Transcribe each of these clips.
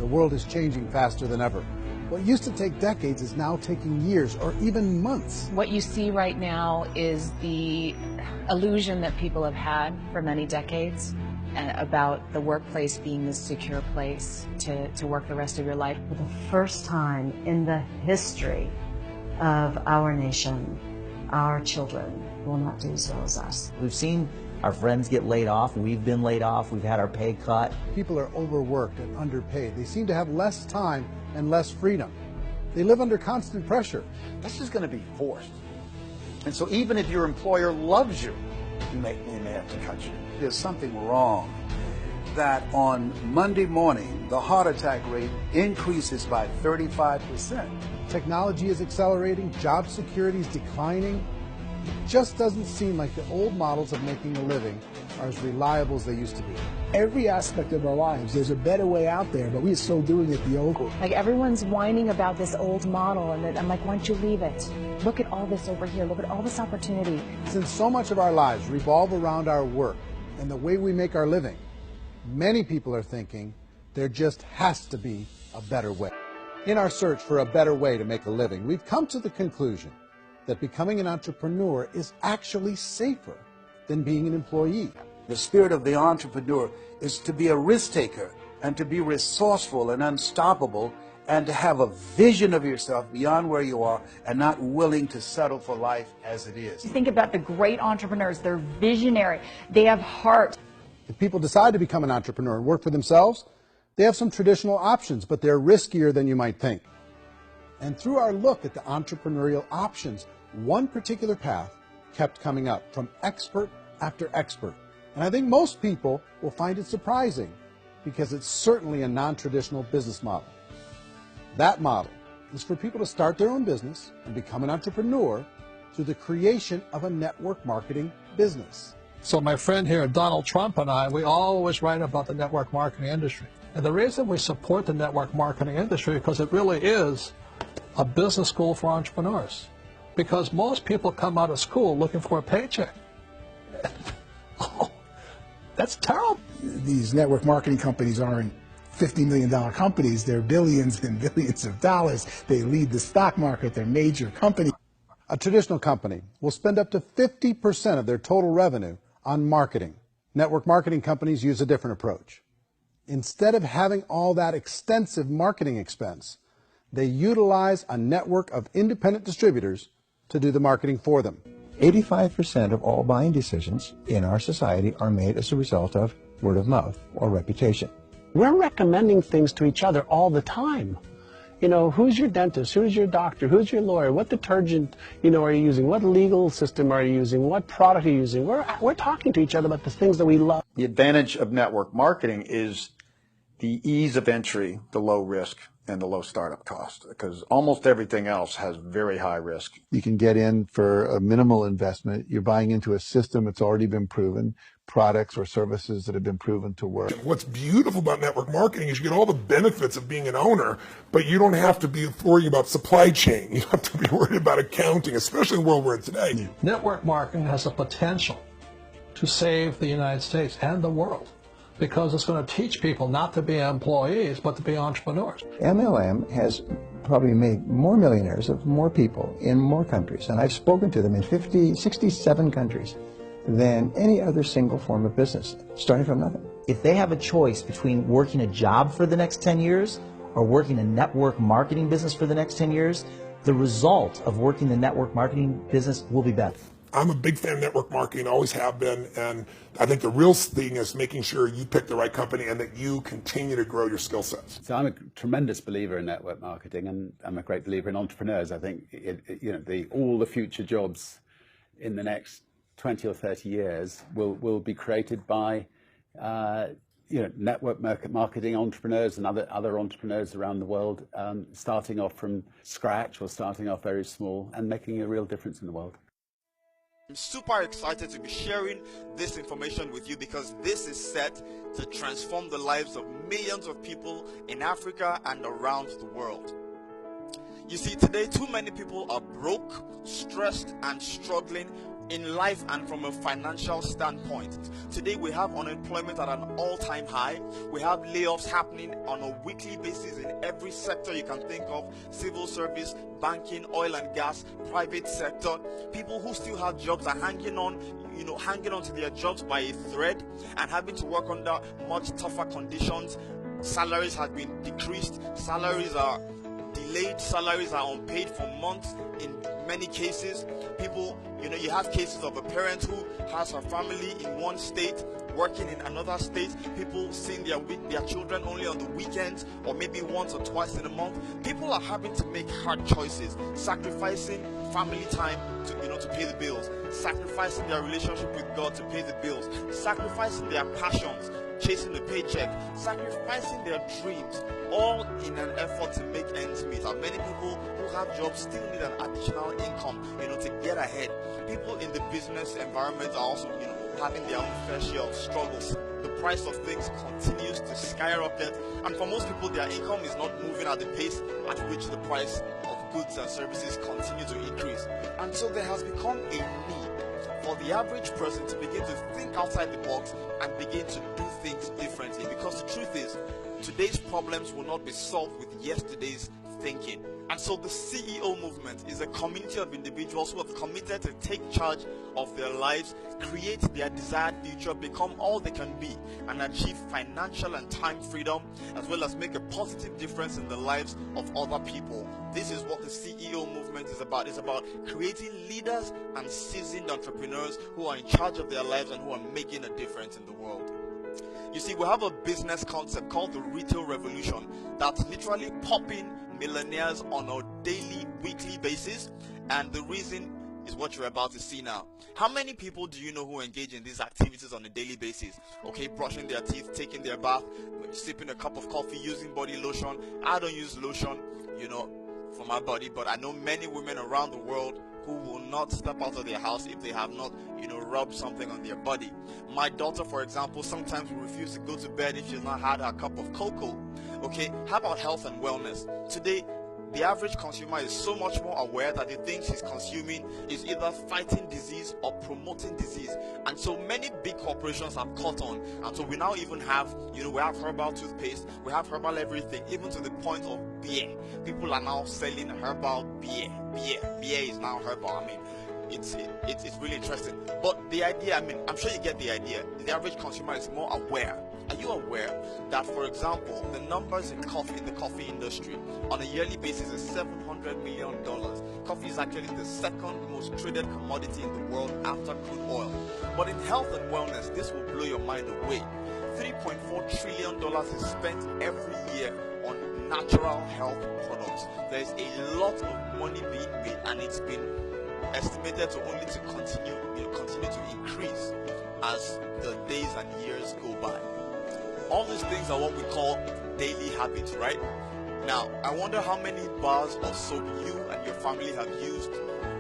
world is changing faster than ever. What used to take decades is now taking years or even months. What you see right now is the illusion that people have had for many decades about the workplace being the secure place to work the rest of your life. For the first time in the history of our nation, our children will not do as well as us. We've seen our friends get laid off. We've been laid off. We've had our pay cut. People are overworked and underpaid. They seem to have less time and less freedom. They live under constant pressure. This is going to be forced. And so even if your employer loves you, they may have to cut you. There's something wrong that on Monday morning, the heart attack rate increases by 35%. Technology is accelerating, job security is declining. It just doesn't seem like the old models of making a living are as reliable as they used to be. Every aspect of our lives, there's a better way out there, but we're still doing it the old way. Like everyone's whining about this old model, and I'm like, why don't you leave it? Look at all this over here. Look at all this opportunity. Since so much of our lives revolve around our work and the way we make our living, many people are thinking there just has to be a better way. In our search for a better way to make a living, we've come to the conclusion that becoming an entrepreneur is actually safer than being an employee. The spirit of the entrepreneur is to be a risk taker and to be resourceful and unstoppable and to have a vision of yourself beyond where you are and not willing to settle for life as it is. Think about the great entrepreneurs. They're visionary. They have heart. If people decide to become an entrepreneur and work for themselves, they have some traditional options, but they're riskier than you might think. And through our look at the entrepreneurial options, one particular path kept coming up from expert after expert. And I think most people will find it surprising because it's certainly a non-traditional business model. That model is for people to start their own business and become an entrepreneur through the creation of a network marketing business. So my friend here, Donald Trump, and I, we always write about the network marketing industry. And the reason we support the network marketing industry is because it really is a business school for entrepreneurs. Because most people come out of school looking for a paycheck. Oh, that's terrible. These network marketing companies aren't $50 million companies. They're billions and billions of dollars. They lead the stock market. They're major companies. A traditional company will spend up to 50% of their total revenue on marketing. Network marketing companies use a different approach. Instead of having all that extensive marketing expense, they utilize a network of independent distributors to do the marketing for them. 85% of all buying decisions in our society are made as a result of word of mouth or reputation. We're recommending things to each other all the time. You know, who's your dentist? Who's your doctor? Who's your lawyer? What detergent, are you using? What legal system are you using? What product are you using? We're talking to each other about the things that we love. The advantage of network marketing is the ease of entry, the low risk, and the low startup cost, because almost everything else has very high risk. You can get in for a minimal investment. You're buying into a system that's already been proven, products or services that have been proven to work. What's beautiful about network marketing is you get all the benefits of being an owner, but you don't have to be worrying about supply chain. You don't have to be worried about accounting, especially in the world we're in today. Network marketing has the potential to save the United States and the world, because it's going to teach people not to be employees, but to be entrepreneurs. MLM has probably made more millionaires of more people in more countries, and I've spoken to them in 67 countries, than any other single form of business, starting from nothing. If they have a choice between working a job for the next 10 years or working a network marketing business for the next 10 years, the result of working the network marketing business will be better. I'm a big fan of network marketing, always have been, and I think the real thing is making sure you pick the right company and that you continue to grow your skill sets. So I'm a tremendous believer in network marketing, and I'm a great believer in entrepreneurs. I think all the future jobs in the next 20 or 30 years will be created by network marketing entrepreneurs and other entrepreneurs around the world, starting off from scratch or starting off very small and making a real difference in the world. I'm super excited to be sharing this information with you because this is set to transform the lives of millions of people in Africa and around the world. You see, today too many people are broke, stressed, and struggling in life and from a financial standpoint. Today we have unemployment at an all-time high. We have layoffs happening on a weekly basis in every sector you can think of: civil service, banking, oil and gas, private sector. People who still have jobs are hanging on to their jobs by a thread and having to work under much tougher conditions. Salaries have been decreased, salaries are delayed, salaries are unpaid for months in many cases. People, you have cases of a parent who has her family in one state working in another state, people seeing their children only on the weekends or maybe once or twice in a month. People are having to make hard choices, sacrificing family time to pay the bills, sacrificing their relationship with God to pay the bills, sacrificing their passions, chasing the paycheck, sacrificing their dreams, all in an effort to make ends meet. And many people who have jobs still need an additional income, to get ahead. People in the business environment are also, having their own fair share of struggles. The price of things continues to skyrocket, and for most people, their income is not moving at the pace at which the price of goods and services continue to increase. And so there has become a need for the average person to begin to think outside the box and begin to do things differently, because the truth is, today's problems will not be solved with yesterday's thinking. And so the CEO movement is a community of individuals who have committed to take charge of their lives, create their desired future, become all they can be, and achieve financial and time freedom, as well as make a positive difference in the lives of other people. This is what the CEO movement is about. It's about creating leaders and seasoned entrepreneurs who are in charge of their lives and who are making a difference in the world. You see, we have a business concept called the retail revolution that's literally popping millionaires on a daily, weekly basis, and the reason is what you're about to see now. How many people do you know who engage in these activities on a daily basis? Okay, brushing their teeth, taking their bath, sipping a cup of coffee, using body lotion. I don't use lotion, for my body, but I know many women around the world who will not step out of their house if they have not, rubbed something on their body. My daughter, for example, sometimes will refuse to go to bed if she's not had her cup of cocoa. Okay, how about health and wellness? Today, the average consumer is so much more aware that the things he's consuming is either fighting disease or promoting disease. And so many big corporations have caught on. And so we now even have, we have herbal toothpaste, we have herbal everything, even to the point of beer. People are now selling herbal beer. Beer is now herbal. I mean, it's really interesting. But the idea, I'm sure you get the idea. The average consumer is more aware. Are you aware that, for example, the numbers in the coffee industry on a yearly basis is $700 million? Coffee is actually the second most traded commodity in the world after crude oil. But in health and wellness, this will blow your mind away. $3.4 trillion is spent every year on natural health products. There's a lot of money being made, and it's been estimated to continue to increase as the days and years go by. All these things are what we call daily habits, right? Now, I wonder how many bars of soap you and your family have used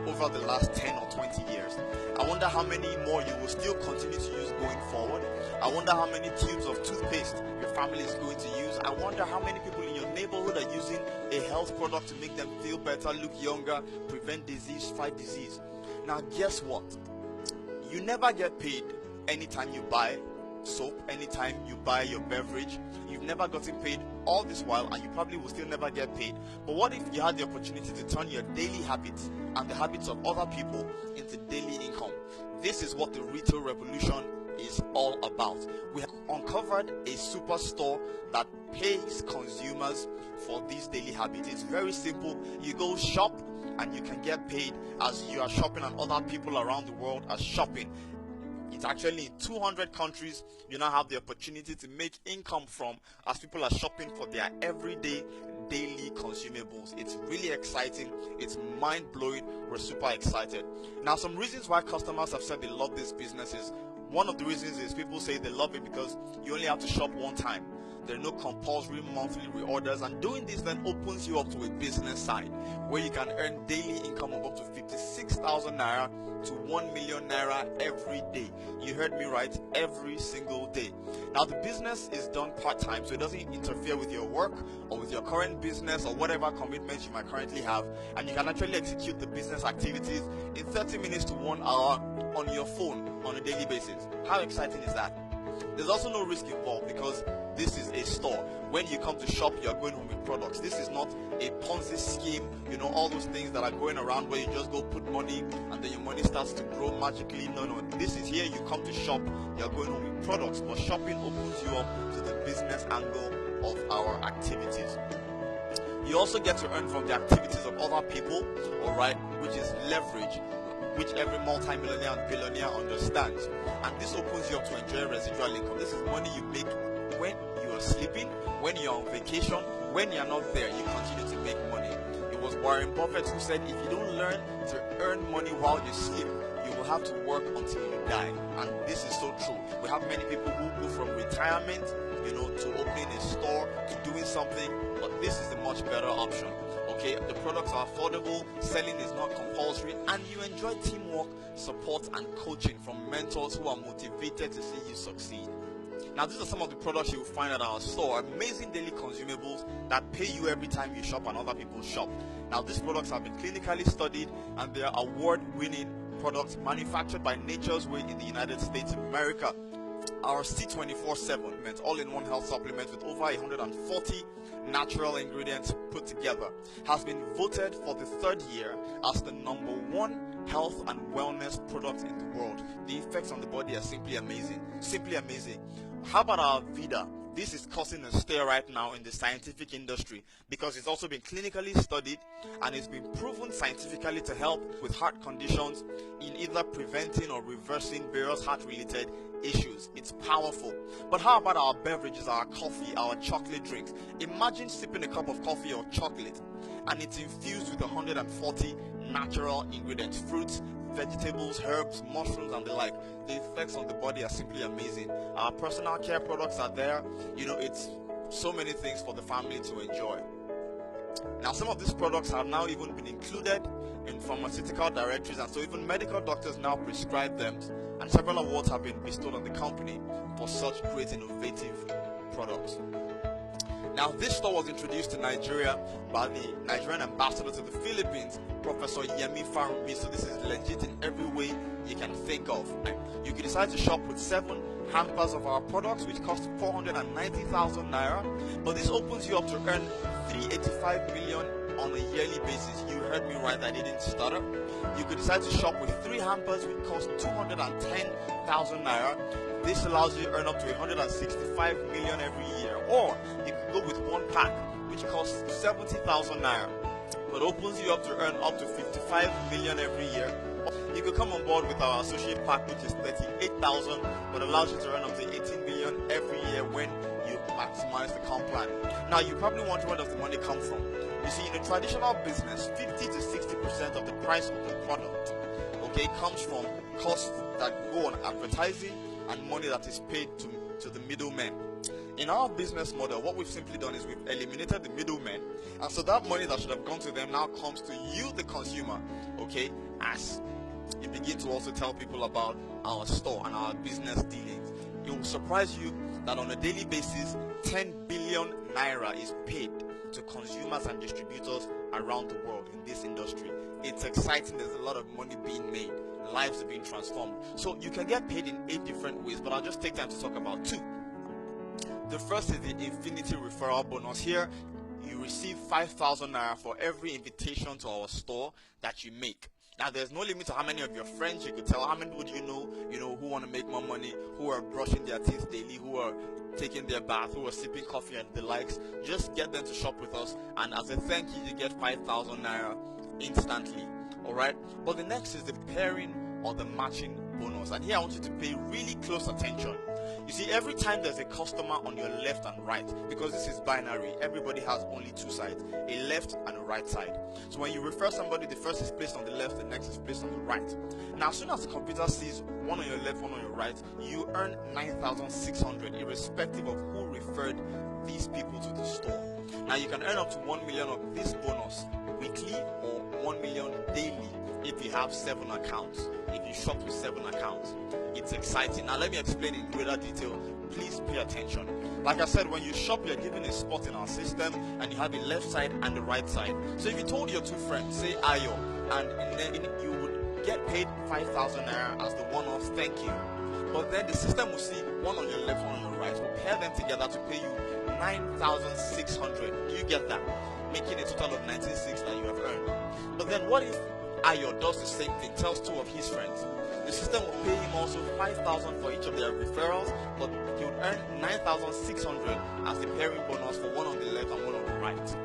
over the last 10 or 20 years. I wonder how many more you will still continue to use going forward. I wonder how many tubes of toothpaste your family is going to use. I wonder how many people in your neighborhood are using a health product to make them feel better, look younger, prevent disease, fight disease. Now, guess what? You never get paid anytime you buy soap, anytime you buy your beverage. You've never gotten paid all this while, and you probably will still never get paid. But what if you had the opportunity to turn your daily habits and the habits of other people into daily income? This is what the retail revolution is all about. We have uncovered a superstore that pays consumers for these daily habits. It's very simple. You go shop and you can get paid as you are shopping, and other people around the world are shopping. It's actually in 200 countries you now have the opportunity to make income from, as people are shopping for their everyday, daily consumables. It's really exciting. It's mind-blowing. We're super excited. Now, some reasons why customers have said they love this business is, one of the reasons is people say they love it because you only have to shop one time. There are no compulsory monthly reorders, and doing this then opens you up to a business side where you can earn daily income of up to 56,000 naira to 1 million naira every day. You heard me right, every single day. Now the business is done part-time, so it doesn't interfere with your work or with your current business or whatever commitments you might currently have, and you can actually execute the business activities in 30 minutes to 1 hour on your phone on a daily basis. How exciting is that? There's also no risk involved because this is a store. When you come to shop, you're going home with products. This is not a Ponzi scheme, you know, all those things that are going around where you just go put money and then your money starts to grow magically. No. This is here, you come to shop, you're going home with products, but shopping opens you up to the business angle of our activities. You also get to earn from the activities of other people, alright, which is leverage, which every multi-millionaire and billionaire understands. And this opens you up to enjoy residual income. This is money you make when you are sleeping, when you're on vacation, when you're not there, you continue to make money. It was Warren Buffett who said, if you don't learn to earn money while you sleep, you will have to work until you die. And this is so true. We have many people who go from retirement, you know, to opening a store, to doing something, but this is a much better option. Okay, the products are affordable, selling is not compulsory, and you enjoy teamwork, support, and coaching from mentors who are motivated to see you succeed. Now, these are some of the products you will find at our store. Amazing daily consumables that pay you every time you shop and other people shop. Now, these products have been clinically studied and they are award-winning products manufactured by Nature's Way in the United States of America. Our C24 supplement, all-in-one health supplement with over 140 natural ingredients put together, has been voted for the third year as the #1 health and wellness product in the world. The effects on the body are simply amazing. Simply amazing. How about our Vida? This is causing a stir right now in the scientific industry because it's also been clinically studied and it's been proven scientifically to help with heart conditions in either preventing or reversing various heart-related issues. It's powerful. But how about our beverages, our coffee, our chocolate drinks? Imagine sipping a cup of coffee or chocolate and it's infused with 140 natural ingredients, fruits, vegetables, herbs, mushrooms, and the like. The effects on the body are simply amazing. Our personal care products are there. You know, it's so many things for the family to enjoy. Now, some of these products have now even been included in pharmaceutical directories, and so even medical doctors now prescribe them, and several awards have been bestowed on the company for such great innovative products. Now, this store was introduced to Nigeria by the Nigerian ambassador to the Philippines, Professor Yemi Farumbi. So this is legit in every way you can think of. You can decide to shop with 7 hampers of our products, which cost 490,000 naira. But this opens you up to earn 385 million on a yearly basis. You heard me right, I didn't stutter. You could decide to shop with 3 hampers, which cost 210,000 naira. This allows you to earn up to 165 million every year. Or you could go with 1 pack, which costs 70,000 naira, but opens you up to earn up to 55 million every year. You could come on board with our associate pack, which is 38,000, but allows you to earn up to 18 million every year when you maximize the comp plan. Now, you probably wonder where does the money come from. You see, in a traditional business, 50 to 60% of the price of the product, okay, comes from costs that go on advertising and money that is paid to the middlemen. In our business model, what we've simply done is we've eliminated the middlemen, and so that money that should have gone to them now comes to you, the consumer, okay, as you begin to also tell people about our store and our business dealings. It will surprise you that on a daily basis, 10 billion naira is paid to consumers and distributors around the world in this industry. It's exciting. There's a lot of money being made. Lives are being transformed. So you can get paid in 8 different ways, but I'll just take time to talk about 2. The first is the Infinity Referral Bonus. Here, you receive 5,000 naira for every invitation to our store that you make. Now, there's no limit to how many of your friends you could tell. How many would you know, who want to make more money, who are brushing their teeth daily, who are taking their bath, who are sipping coffee and the likes. Just get them to shop with us, and as a thank you, you get 5,000 naira instantly. Alright? But the next is the pairing or the matching bonus. And here I want you to pay really close attention. You see, every time there's a customer on your left and right, because this is binary, everybody has only two sides, a left and a right side. So when you refer somebody, the first is placed on the left, the next is placed on the right. Now, as soon as the computer sees one on your left, one on your right, you earn 9,600, irrespective of who referred these people to the store. Now, you can earn up to 1 million of this bonus weekly or 1 million daily if you have 7 accounts, if you shop with 7 accounts. It's exciting. Now let me explain in greater detail. Please pay attention. Like I said, when you shop, you're given a spot in our system and you have a left side and a right side. So if you told your two friends, say Ayo, and then you would get paid 5,000 naira as the one-off thank you. But then the system will see one on your left, one on your right. We'll pair them together to pay you 9,600. Do you get that? Making a total of 96 that you have earned. But then what if Ayo does the same thing, tells 2 of his friends? The system will pay him also 5,000 for each of their referrals, but he would earn 9,600 as the pairing bonus for one on the left and one on the right.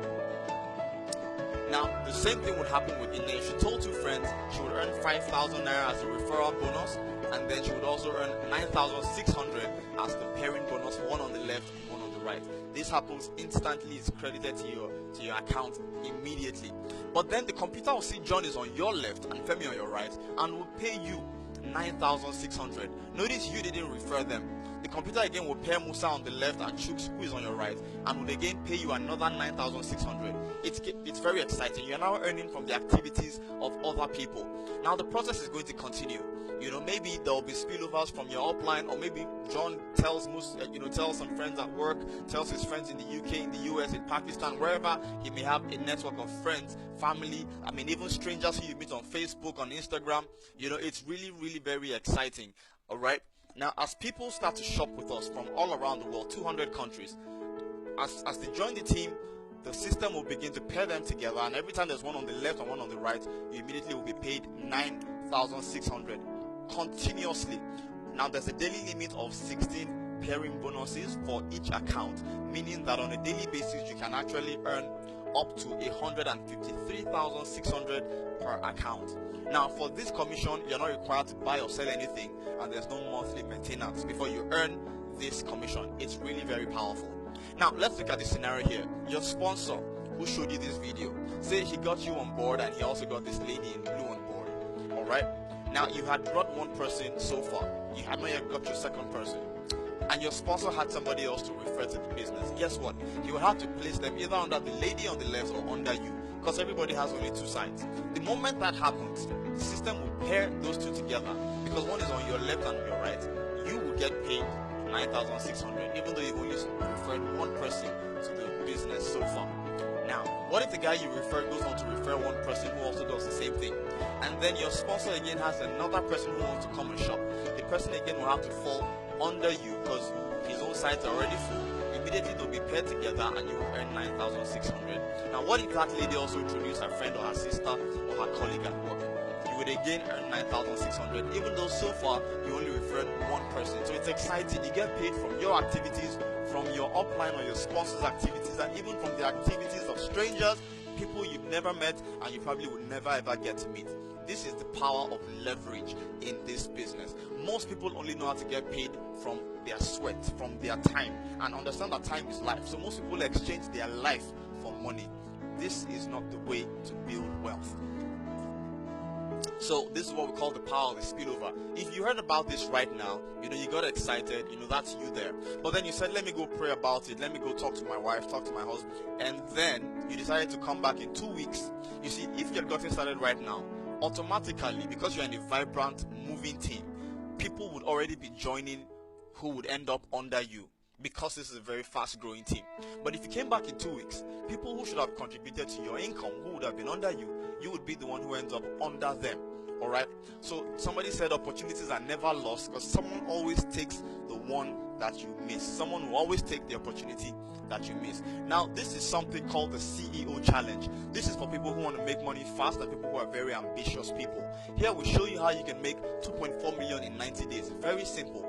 Now, the same thing would happen with Ine. If she told 2 friends, she would earn 5,000 naira as a referral bonus, and then she would also earn 9,600 as the pairing bonus for one on the left and one on the right. This happens instantly, it's credited to your account immediately. But then the computer will see John is on your left and Femi on your right and will pay you 9,600. Notice you didn't refer them. The computer again will pair Musa on the left and Chuks, who is on your right, and will again pay you another 9,600. It's very exciting. You are now earning from the activities of other people. Now the process is going to continue. You know, maybe there will be spillovers from your upline, or maybe John tells tells some friends at work, tells his friends in the UK, in the US, in Pakistan, wherever he may have a network of friends, family, I mean even strangers who you meet on Facebook, on Instagram. You know, it's really, really very exciting. All right. Now, as people start to shop with us from all around the world, 200 countries, as they join the team, the system will begin to pair them together, and every time there's one on the left and one on the right, you immediately will be paid 9,600 continuously. Now, there's a daily limit of 16 pairing bonuses for each account, meaning that on a daily basis you can actually earn up to 153,600 per account. Now, for this commission, you're not required to buy or sell anything, and there's no monthly maintenance before you earn this commission. It's really very powerful. Now, let's look at the scenario here. Your sponsor who showed you this video, say he got you on board and he also got this lady in blue on board. All right. Now, you had brought one person so far. You had not yet got your second person. And your sponsor had somebody else to refer to the business. Guess what? You will have to place them either under the lady on the left or under you, because everybody has only 2 sides. The moment that happens, the system will pair those 2 together, because one is on your left and on your right. You will get paid 9,600, even though you've only referred one person to the business so far. Now, what if the guy you refer goes on to refer one person who also does the same thing? And then your sponsor again has another person who wants to come and shop. The person again will have to fall under you because his own sites are already full. Immediately they'll be paired together and you will earn 9,600. Now, what if that lady also introduced her friend or her sister or her colleague at work? You would again earn 9,600, even though so far you only referred one person. So it's exciting. You get paid from your activities, from your upline or your sponsor's activities, and even from the activities of strangers, people you've never met and you probably would never ever get to meet. This is the power of leverage in this business. Most people only know how to get paid from their sweat, from their time, and understand that time is life. So most people exchange their life for money. This is not the way to build wealth. So this is what we call the power of the spillover. If you heard about this right now, you got excited, that's you there. But then you said, let me go pray about it. Let me go talk to my wife, talk to my husband. And then you decided to come back in 2 weeks. You see, if you had gotten started right now, automatically, because you're in a vibrant, moving team, people would already be joining who would end up under you, because this is a very fast-growing team. But if you came back in 2 weeks, people who should have contributed to your income, who would have been under you, you would be the one who ends up under them. All right. So somebody said opportunities are never lost, because someone always takes the one that you miss. Someone will always take the opportunity that you miss. Now, this is something called the CEO challenge. This is for people who want to make money fast and people who are very ambitious people. Here we show you how you can make 2.4 million in 90 days. Very simple.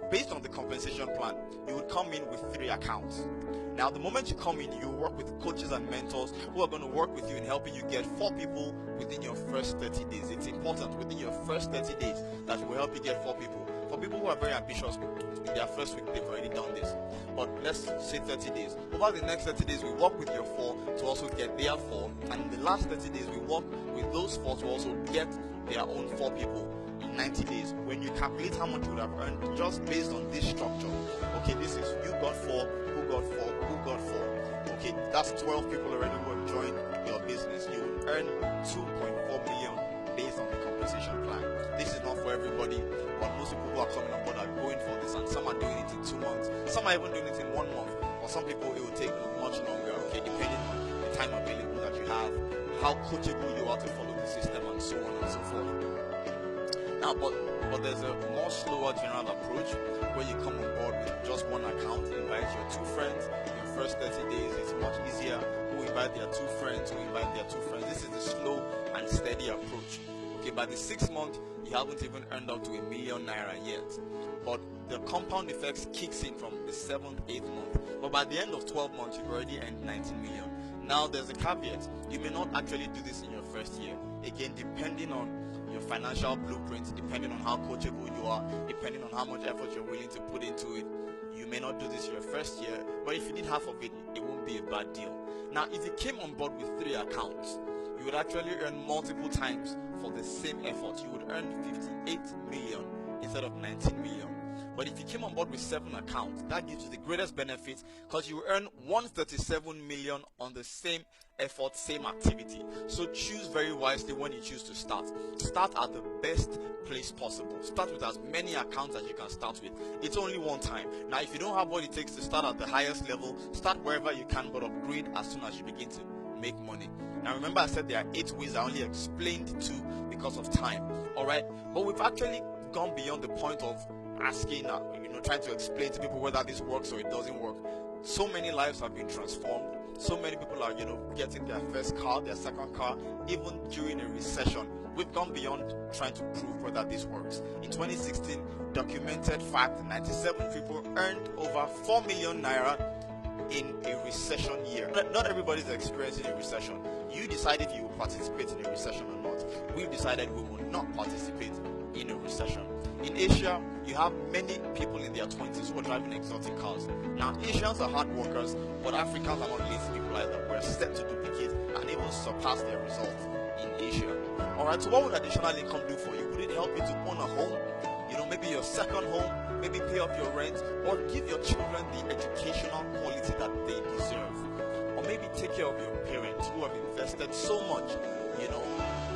Based on the compensation plan, you would come in with 3 accounts. Now, the moment you come in, you work with coaches and mentors who are going to work with you in helping you get 4 people within your first 30 days. It's important within your first 30 days that will help you get 4 people. For people who are very ambitious, in their first week they've already done this. But let's say 30 days. Over the next 30 days, we work with your 4 to also get their 4, and in the last 30 days, we work with those 4 to also get their own 4 people in 90 days. When you calculate how much you would have earned just based on this structure, okay, this is you got 4, who got 4, who got 4. Okay, that's 12 people already who have joined your business. You will earn 2.4 million based on the compensation plan. This is not for everybody, but most people who are coming on board are going for this, and some are doing it in 2 months, some are even doing it in 1 month, or some people it will take much longer, okay, depending on the time available that you have, how coachable you are to follow the system, and so on and so forth. Now, but there's a more slower general approach where you come on board with just one account, invite your 2 friends. Your first 30 days it's much easier. Who invite their 2 friends, who invite their 2 friends. This is the slow and steady approach. Okay, by the 6th month, you haven't even earned up to ₦1 million yet. But the compound effects kicks in from the 7th, 8th month. But by the end of 12 months, you've already earned 19 million. Now, there's a caveat. You may not actually do this in your first year. Again, depending on your financial blueprint, depending on how coachable you are, depending on how much effort you're willing to put into it, you may not do this your first year. But if you did half of it, it won't be a bad deal. Now, if you came on board with 3 accounts, you would actually earn multiple times for the same effort. You would earn 58 million instead of 19 million. But if you came on board with 7 accounts, that gives you the greatest benefit, because you earn 137 million on the same effort, same activity. So choose very wisely when you choose to start. Start at the best place possible. Start with as many accounts as you can start with. It's only one time. Now, if you don't have what it takes to start at the highest level, start wherever you can, but upgrade as soon as you begin to make money. Now, remember I said there are 8 ways. I only explained 2 because of time. Alright, but we've actually gone beyond the point of asking, trying to explain to people whether this works or it doesn't work. So many lives have been transformed. So many people are, getting their first car, their second car, even during a recession. We've gone beyond trying to prove whether this works. In 2016, documented fact, 97 people earned over 4 million naira in a recession year. Not everybody's experiencing a recession. You decide if you will participate in a recession or not. We've decided we will not participate in a recession. In Asia, you have many people in their 20s who are driving exotic cars. Now, Asians are hard workers, but Africans are not lazy people either. We're set to duplicate and even surpass their results in Asia. Alright, so what would additional income do for you? Would it help you to own a home? Maybe your second home, maybe pay off your rent, or give your children the educational quality that they deserve. Or maybe take care of your parents who have invested so much,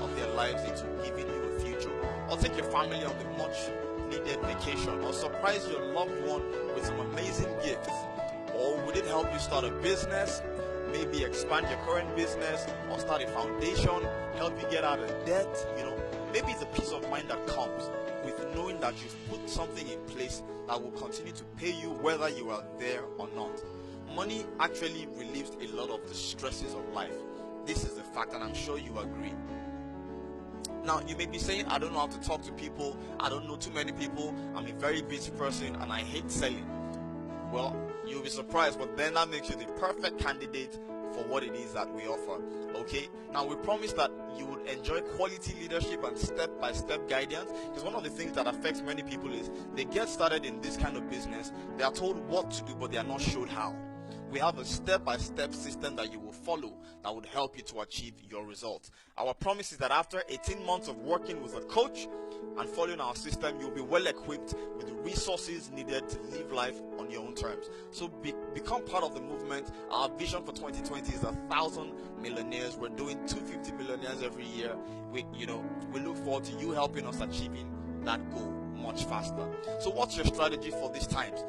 of their lives into giving you a future. Or take your family on the much needed vacation, or surprise your loved one with some amazing gifts. Or would it help you start a business, maybe expand your current business, or start a foundation, help you get out of debt? Maybe it's a peace of mind that comes with knowing that you've put something in place that will continue to pay you whether you are there or not. Money actually relieves a lot of the stresses of life. This is a fact, and I'm sure you agree. Now, you may be saying, I don't know how to talk to people, I don't know too many people, I'm a very busy person, and I hate selling. Well, you'll be surprised, but then that makes you the perfect candidate for what it is that we offer. Okay, now we promise that you would enjoy quality leadership and step-by-step guidance, because one of the things that affects many people is they get started in this kind of business, they are told what to do, but they are not showed how. We have a step-by-step system that you will follow that would help you to achieve your results. Our promise is that after 18 months of working with a coach and following our system, you'll be well equipped with the resources needed to live life on your own terms. So become part of the movement. Our vision for 2020 is 1,000 millionaires. We're doing 250 millionaires every year. We look forward to you helping us achieving that goal much faster. So what's your strategy for these times?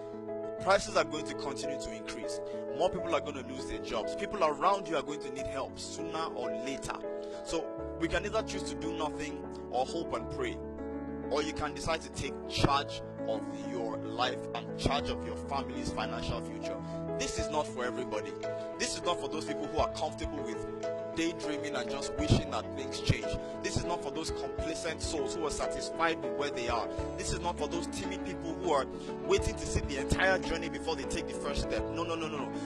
Prices are going to continue to increase. More people are going to lose their jobs. People around you are going to need help sooner or later. So we can either choose to do nothing or hope and pray, or you can decide to take charge of your life and charge of your family's financial future. This is not for everybody. This is not for those people who are comfortable with daydreaming and just wishing that things change. This is not for those complacent souls who are satisfied with where they are. This is not for those timid people who are waiting to see the entire journey before they take the first step. No.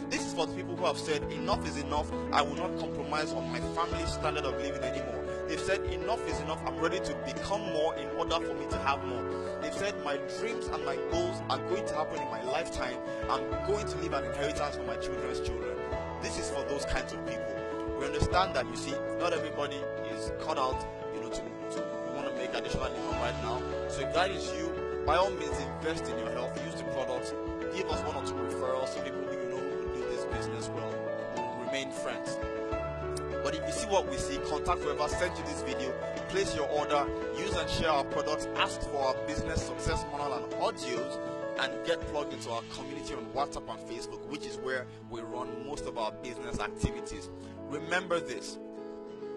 This is for the people who have said, enough is enough. I will not compromise on my family's standard of living anymore. They've said enough is enough. I'm ready to become more in order for me to have more. They've said my dreams and my goals are going to happen in my lifetime. I'm going to leave an inheritance for my children's children. This is for those kinds of people. We understand that, you see, not everybody is cut out, to want to make additional income right now. So if that is you, by all means, invest in your health, use the products, give us 1 or 2 referrals so people who who do this business well will remain friends. But if you see what we see, contact whoever sent you this video, place your order, use and share our products, ask for our business success manual and audios, and get plugged into our community on WhatsApp and Facebook, which is where we run most of our business activities. Remember this: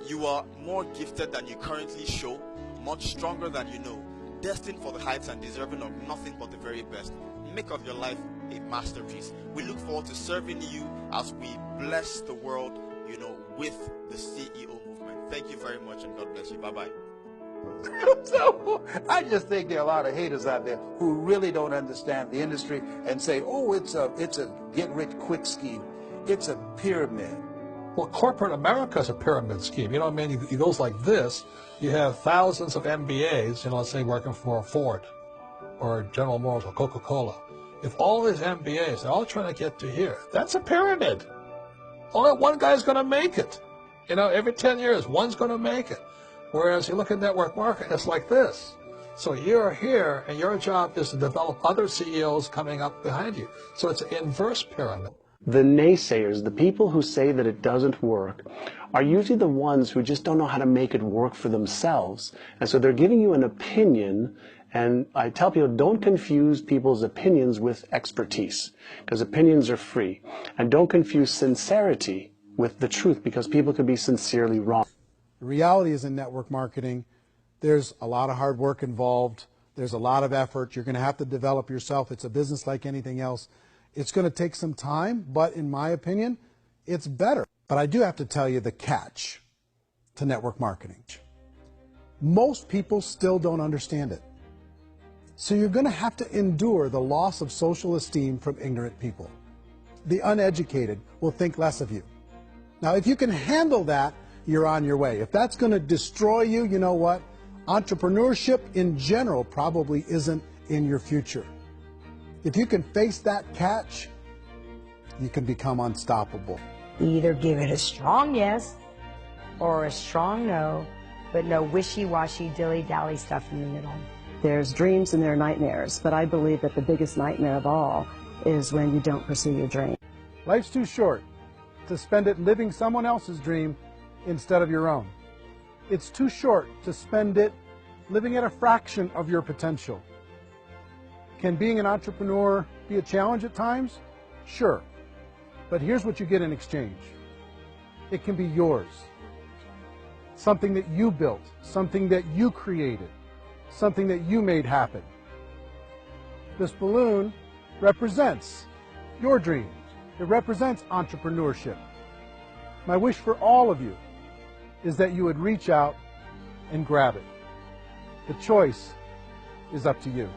you are more gifted than you currently show, much stronger than you know, destined for the heights and deserving of nothing but the very best. Make of your life a masterpiece. We look forward to serving you as we bless the world, with the CEO movement. Thank you very much, and God bless you. Bye-bye. So I just think there are a lot of haters out there who really don't understand the industry and say, oh, it's a get-rich-quick scheme. It's a pyramid. Well, corporate America is a pyramid scheme. It goes like this. You have thousands of MBAs, let's say working for Ford or General Motors or Coca-Cola. If all these MBAs are all trying to get to here, that's a pyramid. Only one guy's going to make it. Every 10 years, one's going to make it. Whereas you look at network marketing, it's like this. So you're here, and your job is to develop other CEOs coming up behind you. So it's an inverse pyramid. The naysayers, the people who say that it doesn't work, are usually the ones who just don't know how to make it work for themselves. And so they're giving you an opinion, and I tell people, don't confuse people's opinions with expertise, because opinions are free. And don't confuse sincerity with the truth, because people could be sincerely wrong. The reality is, in network marketing, there's a lot of hard work involved. There's a lot of effort. You're going to have to develop yourself. It's a business like anything else. It's going to take some time, but in my opinion, it's better. But I do have to tell you the catch to network marketing. Most people still don't understand it. So you're going to have to endure the loss of social esteem from ignorant people. The uneducated will think less of you. Now, if you can handle that, you're on your way. If that's going to destroy you, you know what? Entrepreneurship in general probably isn't in your future. If you can face that catch, you can become unstoppable. Either give it a strong yes or a strong no, but no wishy-washy, dilly-dally stuff in the middle. There's dreams and there are nightmares, but I believe that the biggest nightmare of all is when you don't pursue your dream. Life's too short to spend it living someone else's dream instead of your own. It's too short to spend it living at a fraction of your potential. Can being an entrepreneur be a challenge at times? Sure. But here's what you get in exchange. It can be yours. Something that you built, something that you created, something that you made happen. This balloon represents your dreams. It represents entrepreneurship. My wish for all of you is that you would reach out and grab it. The choice is up to you.